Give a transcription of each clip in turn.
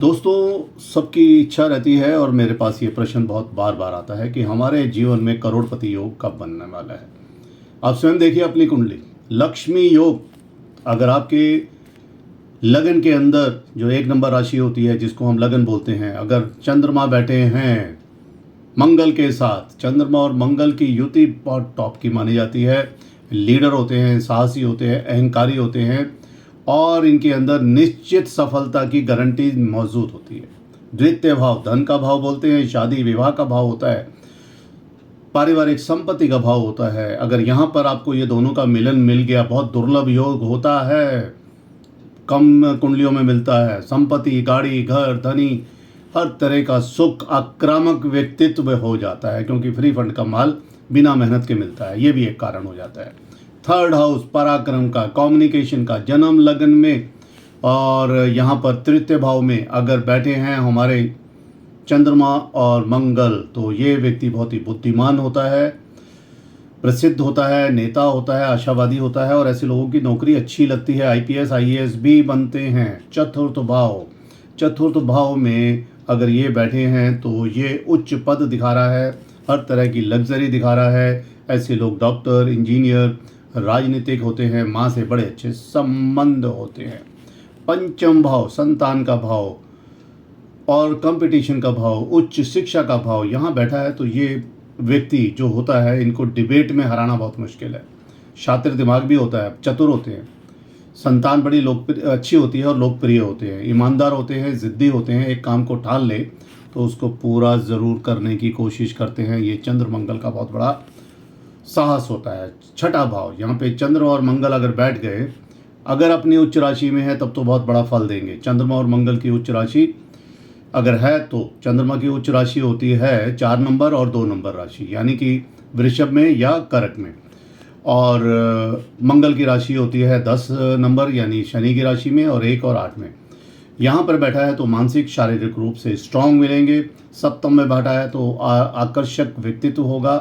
दोस्तों, सबकी इच्छा रहती है और मेरे पास ये प्रश्न बहुत बार बार आता है कि हमारे जीवन में करोड़पति योग कब बनने वाला है। आप स्वयं देखिए अपनी कुंडली। लक्ष्मी योग अगर आपके लगन के अंदर जो एक नंबर राशि होती है जिसको हम लगन बोलते हैं, अगर चंद्रमा बैठे हैं मंगल के साथ, चंद्रमा और मंगल की युति बहुत टॉप की मानी जाती है। लीडर होते हैं, साहसी होते हैं, अहंकारी होते हैं और इनके अंदर निश्चित सफलता की गारंटी मौजूद होती है। द्वितीय भाव धन का भाव बोलते हैं, शादी विवाह का भाव होता है, पारिवारिक संपत्ति का भाव होता है। अगर यहाँ पर आपको ये दोनों का मिलन मिल गया, बहुत दुर्लभ योग होता है, कम कुंडलियों में मिलता है। संपत्ति, गाड़ी, घर, धनी, हर तरह का सुख, आक्रामक व्यक्तित्व हो जाता है क्योंकि फ्री फंड का माल बिना मेहनत के मिलता है। ये भी एक कारण हो जाता है। थर्ड हाउस पराक्रम का, कम्युनिकेशन का, जन्म लगन में और यहाँ पर तृतीय भाव में अगर बैठे हैं हमारे चंद्रमा और मंगल, तो ये व्यक्ति बहुत ही बुद्धिमान होता है, प्रसिद्ध होता है, नेता होता है, आशावादी होता है और ऐसे लोगों की नौकरी अच्छी लगती है। आईपीएस आईएएस भी बनते हैं। चतुर्थ भाव में अगर ये बैठे हैं तो ये उच्च पद दिखा रहा है, हर तरह की लग्जरी दिखा रहा है। ऐसे लोग डॉक्टर, इंजीनियर, राजनीतिक होते हैं, माँ से बड़े अच्छे संबंध होते हैं। पंचम भाव संतान का भाव और कंपटीशन का भाव, उच्च शिक्षा का भाव यहाँ बैठा है तो ये व्यक्ति जो होता है इनको डिबेट में हराना बहुत मुश्किल है। शातिर दिमाग भी होता है, चतुर होते हैं, संतान बड़ी अच्छी होती है और लोकप्रिय होते हैं, ईमानदार होते हैं, ज़िद्दी होते हैं। एक काम को ठान ले तो उसको पूरा ज़रूर करने की कोशिश करते हैं। ये चंद्र मंगल का बहुत बड़ा साहस होता है। छठा भाव, यहाँ पे चंद्र और मंगल अगर बैठ गए, अगर अपनी उच्च राशि में है तब तो बहुत बड़ा फल देंगे। चंद्रमा और मंगल की उच्च राशि अगर है तो चंद्रमा की उच्च राशि होती है 4 नंबर और 2 नंबर राशि, यानी कि वृषभ में या कर्क में, और मंगल की राशि होती है 10 नंबर यानी शनि की राशि में और 1 और 8 में। यहाँ पर बैठा है तो मानसिक शारीरिक रूप से स्ट्रांग मिलेंगे। सप्तम में बैठा है तो आकर्षक व्यक्तित्व होगा,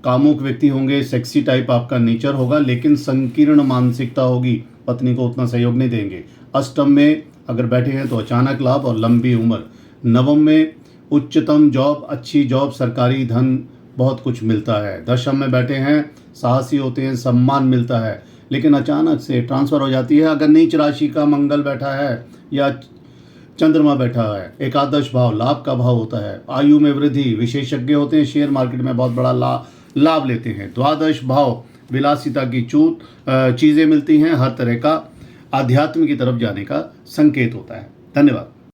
कामुक व्यक्ति होंगे, सेक्सी टाइप आपका नेचर होगा, लेकिन संकीर्ण मानसिकता होगी, पत्नी को उतना सहयोग नहीं देंगे। अष्टम में अगर बैठे हैं तो अचानक लाभ और लंबी उम्र। नवम में उच्चतम जॉब, अच्छी जॉब, सरकारी धन, बहुत कुछ मिलता है। दशम में बैठे हैं, साहसी होते हैं, सम्मान मिलता है, लेकिन अचानक से ट्रांसफ़र हो जाती है अगर नीच राशि का मंगल बैठा है या चंद्रमा बैठा है। एकादश भाव लाभ का भाव होता है, आयु में वृद्धि, विशेषज्ञ होते हैं, शेयर मार्केट में बहुत बड़ा लाभ लेते हैं। द्वादश भाव विलासिता की चीज़ें मिलती हैं, हर तरह का आध्यात्म की तरफ जाने का संकेत होता है। धन्यवाद।